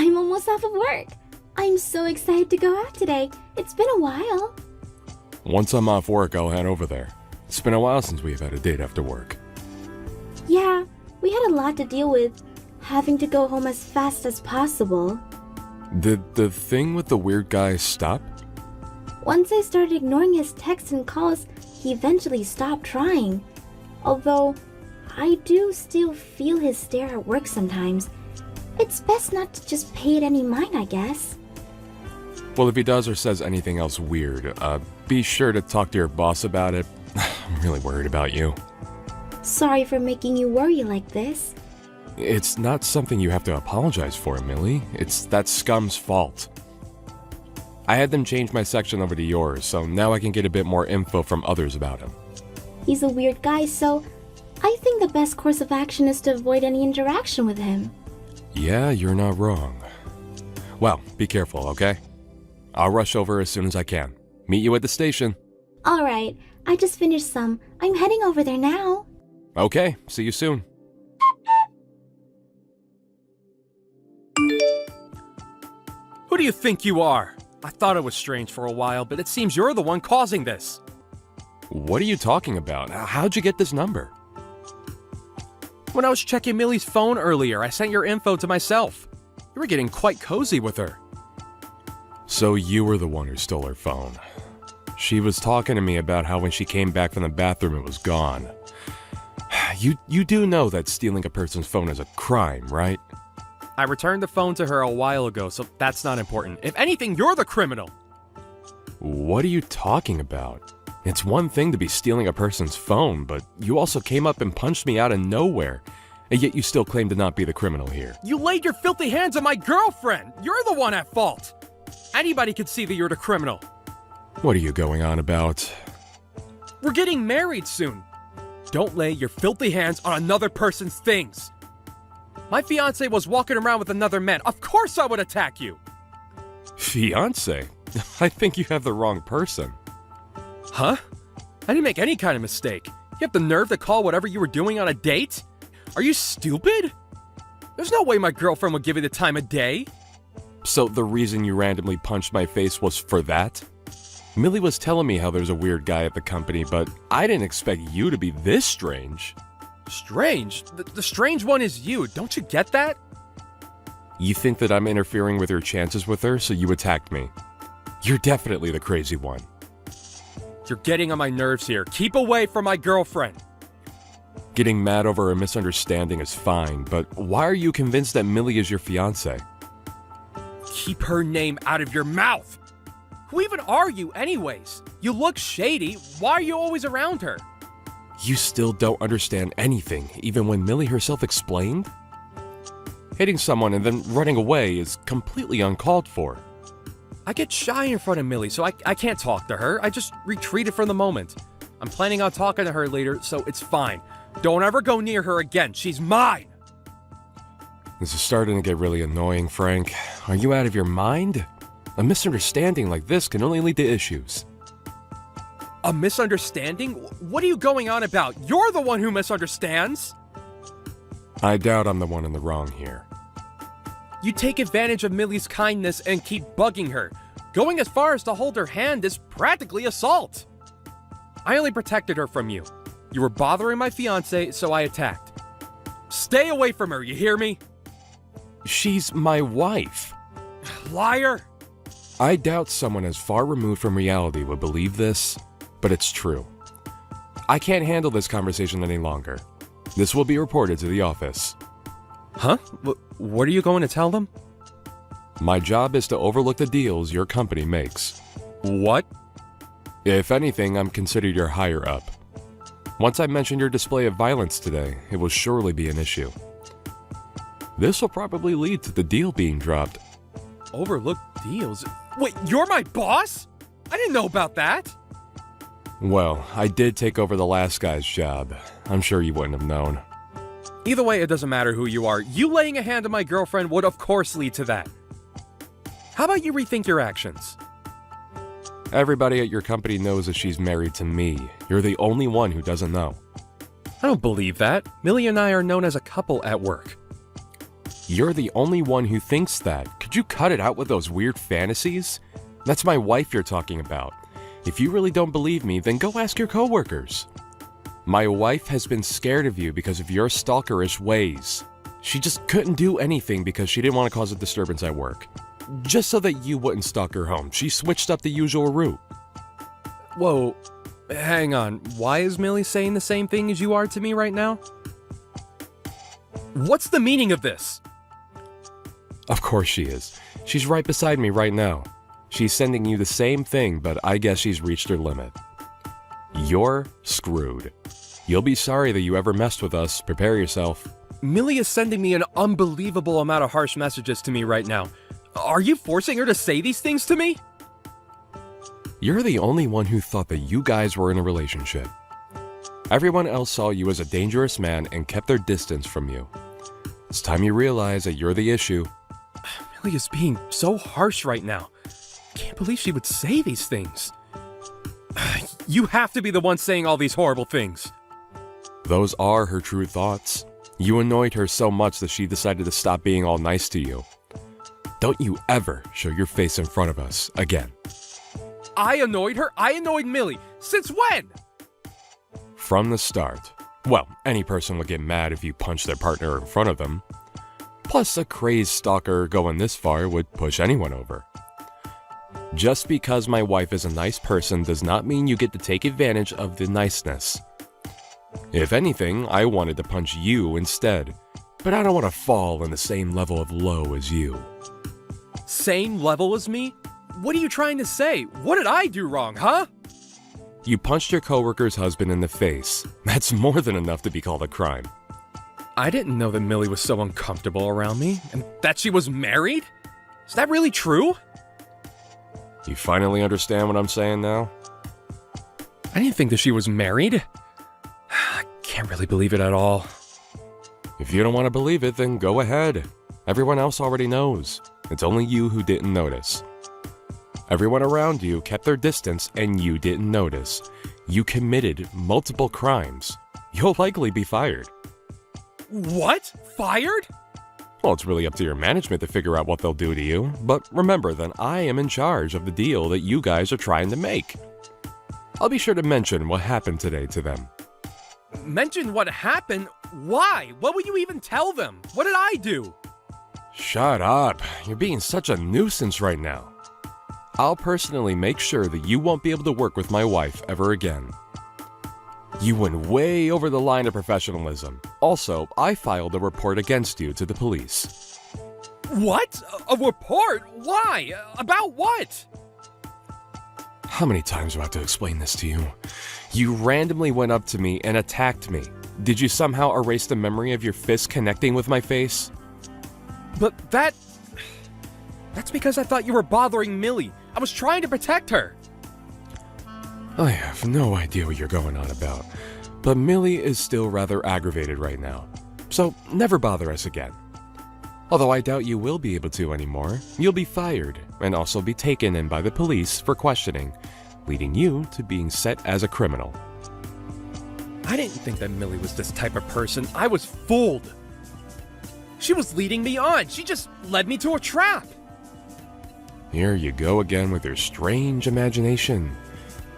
I'm almost off of work. I'm so excited to go out today. It's been a while. Once I'm off work, I'll head over there. It's been a while since we've had a date after work. Yeah, we had a lot to deal with, having to go home as fast as possible. Did the thing with the weird guy stop? Once I started ignoring his texts and calls, he eventually stopped trying. Although, I do still feel his stare at work sometimes. It's best not to just pay it any mind, I guess. Well, if he does or says anything else weird, be sure to talk to your boss about it. I'm really worried about you. Sorry for making you worry like this. It's not something you have to apologize for, Millie. It's that scum's fault. I had them change my section over to yours, so now I can get a bit more info from others about him. He's a weird guy, so I think the best course of action is to avoid any interaction with him. Yeah, you're not wrong. Well, be careful, okay? I'll rush over as soon as I can. Meet you at the station. Alright, I just finished some. I'm heading over there now. Okay, see you soon. Who do you think you are? I thought it was strange for a while, but it seems you're the one causing this. What are you talking about? How'd you get this number? When I was checking Millie's phone earlier, I sent your info to myself. You were getting quite cozy with her. So you were the one who stole her phone. She was talking to me about how when she came back from the bathroom it was gone. You do know that stealing a person's phone is a crime, right? I returned the phone to her a while ago, so that's not important. If anything, you're the criminal. What are you talking about? It's one thing to be stealing a person's phone, but you also came up and punched me out of nowhere, and yet you still claim to not be the criminal here. You laid your filthy hands on my girlfriend! You're the one at fault! Anybody could see that you're the criminal. What are you going on about? We're getting married soon. Don't lay your filthy hands on another person's things. My fiancé was walking around with another man. Of course I would attack you. Fiancé? I think you have the wrong person. Huh? I didn't make any kind of mistake. You have the nerve to call whatever you were doing on a date? Are you stupid? There's no way my girlfriend would give you the time of day. So the reason you randomly punched my face was for that? Millie was telling me how there's a weird guy at the company, but I didn't expect you to be this strange. Strange? The strange one is you. Don't you get that? You think that I'm interfering with your chances with her, so you attacked me. You're definitely the crazy one. You're getting on my nerves here. Keep away from my girlfriend. Getting mad over a misunderstanding is fine, but why are you convinced that Millie is your fiancé? Keep her name out of your mouth. Who even are you anyways? You look shady. Why are you always around her? You still don't understand anything, even when Millie herself explained? Hitting someone and then running away is completely uncalled for. I get shy in front of Millie, so I can't talk to her. I just retreated from the moment. I'm planning on talking to her later, so it's fine. Don't ever go near her again. She's mine. This is starting to get really annoying, Frank. Are you out of your mind? A misunderstanding like this can only lead to issues. A misunderstanding? What are you going on about? You're the one who misunderstands. I doubt I'm the one in the wrong here. You take advantage of Millie's kindness and keep bugging her. Going as far as to hold her hand is practically assault. I only protected her from you. You were bothering my fiancé, so I attacked. Stay away from her, you hear me? She's my wife. Liar! I doubt someone as far removed from reality would believe this, but it's true. I can't handle this conversation any longer. This will be reported to the office. Huh? What are you going to tell them? My job is to overlook the deals your company makes. What? If anything, I'm considered your higher up. Once I mention your display of violence today, it will surely be an issue. This will probably lead to the deal being dropped. Overlooked deals? Wait, you're my boss? I didn't know about that. Well, I did take over the last guy's job. I'm sure you wouldn't have known. Either way, it doesn't matter who you are. You laying a hand on my girlfriend would of course lead to that. How about you rethink your actions? Everybody at your company knows that she's married to me. You're the only one who doesn't know. I don't believe that. Millie and I are known as a couple at work. You're the only one who thinks that. Could you cut it out with those weird fantasies? That's my wife you're talking about. If you really don't believe me, then go ask your coworkers. My wife has been scared of you because of your stalkerish ways. She just couldn't do anything because she didn't want to cause a disturbance at work. Just so that you wouldn't stalk her home, she switched up the usual route. Whoa, hang on. Why is Millie saying the same thing as you are to me right now? What's the meaning of this? Of course she is. She's right beside me right now. She's sending you the same thing, but I guess she's reached her limit. You're screwed. You'll be sorry that you ever messed with us. Prepare yourself. Millie is sending me an unbelievable amount of harsh messages to me right now. Are you forcing her to say these things to me? You're the only one who thought that you guys were in a relationship. Everyone else saw you as a dangerous man and kept their distance from you. It's time you realize that you're the issue. Millie is being so harsh right now. Can't believe she would say these things. You have to be the one saying all these horrible things. Those are her true thoughts. You annoyed her so much that she decided to stop being all nice to you. Don't you ever show your face in front of us again. I annoyed her? I annoyed Millie. Since when? From the start. Well, any person would get mad if you punched their partner in front of them. Plus, a crazed stalker going this far would push anyone over. Just because my wife is a nice person does not mean you get to take advantage of the niceness. If anything, I wanted to punch you instead, but I don't want to fall in the same level of low as you. Same level as me? What are you trying to say? What did I do wrong, huh? You punched your coworker's husband in the face. That's more than enough to be called a crime. I didn't know that Millie was so uncomfortable around me, and that she was married? Is that really true? You finally understand what I'm saying now? I didn't think that she was married. I can't really believe it at all. If you don't want to believe it, then go ahead. Everyone else already knows. It's only you who didn't notice. Everyone around you kept their distance and you didn't notice. You committed multiple crimes. You'll likely be fired. What? Fired? Well, it's really up to your management to figure out what they'll do to you, but remember that I am in charge of the deal that you guys are trying to make. I'll be sure to mention what happened today to them. Mention what happened? Why? What would you even tell them? What did I do? Shut up. You're being such a nuisance right now. I'll personally make sure that you won't be able to work with my wife ever again. You went way over the line of professionalism. Also, I filed a report against you to the police. What? A report? Why? About what? How many times do I have to explain this to you? You randomly went up to me and attacked me. Did you somehow erase the memory of your fist connecting with my face? But that's because I thought you were bothering Millie. I was trying to protect her. I have no idea what you're going on about, but Millie is still rather aggravated right now, so never bother us again. Although I doubt you will be able to anymore, you'll be fired and also be taken in by the police for questioning, leading you to being set as a criminal. I didn't think that Millie was this type of person. I was fooled. She was leading me on. She just led me to a trap. Here you go again with your strange imagination.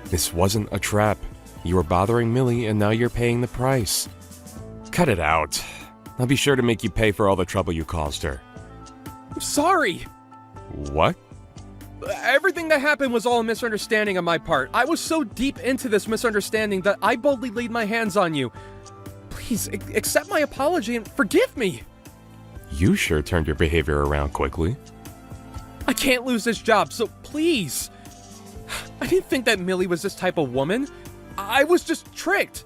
This wasn't a trap. You were bothering Millie and now you're paying the price. Cut it out. I'll be sure to make you pay for all the trouble you caused her. I'm sorry. What? Everything that happened was all a misunderstanding on my part. I was so deep into this misunderstanding that I boldly laid my hands on you. Please, accept my apology and forgive me. You sure turned your behavior around quickly. I can't lose this job, so please. I didn't think that Millie was this type of woman. I was just tricked.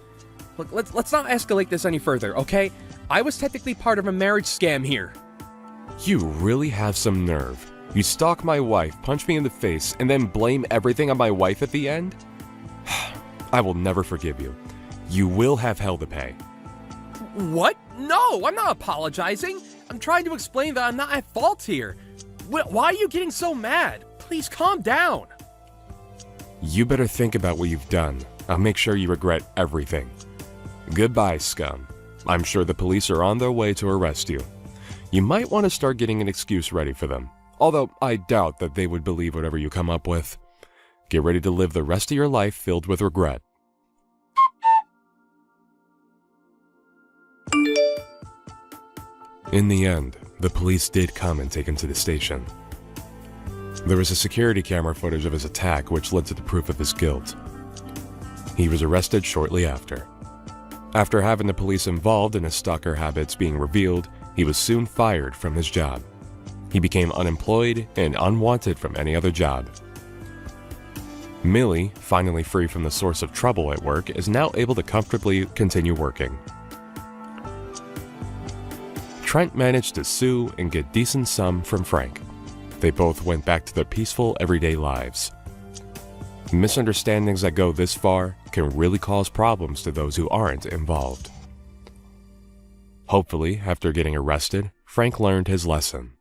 Look, let's not escalate this any further, okay? I was technically part of a marriage scam here. You really have some nerve. You stalk my wife, punch me in the face, and then blame everything on my wife at the end? I will never forgive you. You will have hell to pay. What? No, I'm not apologizing. I'm trying to explain that I'm not at fault here. Why are you getting so mad? Please calm down. You better think about what you've done. I'll make sure you regret everything. Goodbye, scum. I'm sure the police are on their way to arrest you. you might want to start getting an excuse ready for them. Although I doubt that they would believe whatever you come up with. Get ready to live the rest of your life filled with regret. In the end, the police did come and take him to the station. There was a security camera footage of his attack which led to the proof of his guilt. He was arrested shortly after. After having the police involved in his stalker habits being revealed, he was soon fired from his job. He became unemployed and unwanted from any other job. Millie, finally free from the source of trouble at work, is now able to comfortably continue working. Trent managed to sue and get decent sum from Frank. They both went back to their peaceful everyday lives. Misunderstandings that go this far can really cause problems to those who aren't involved. Hopefully, after getting arrested, Frank learned his lesson.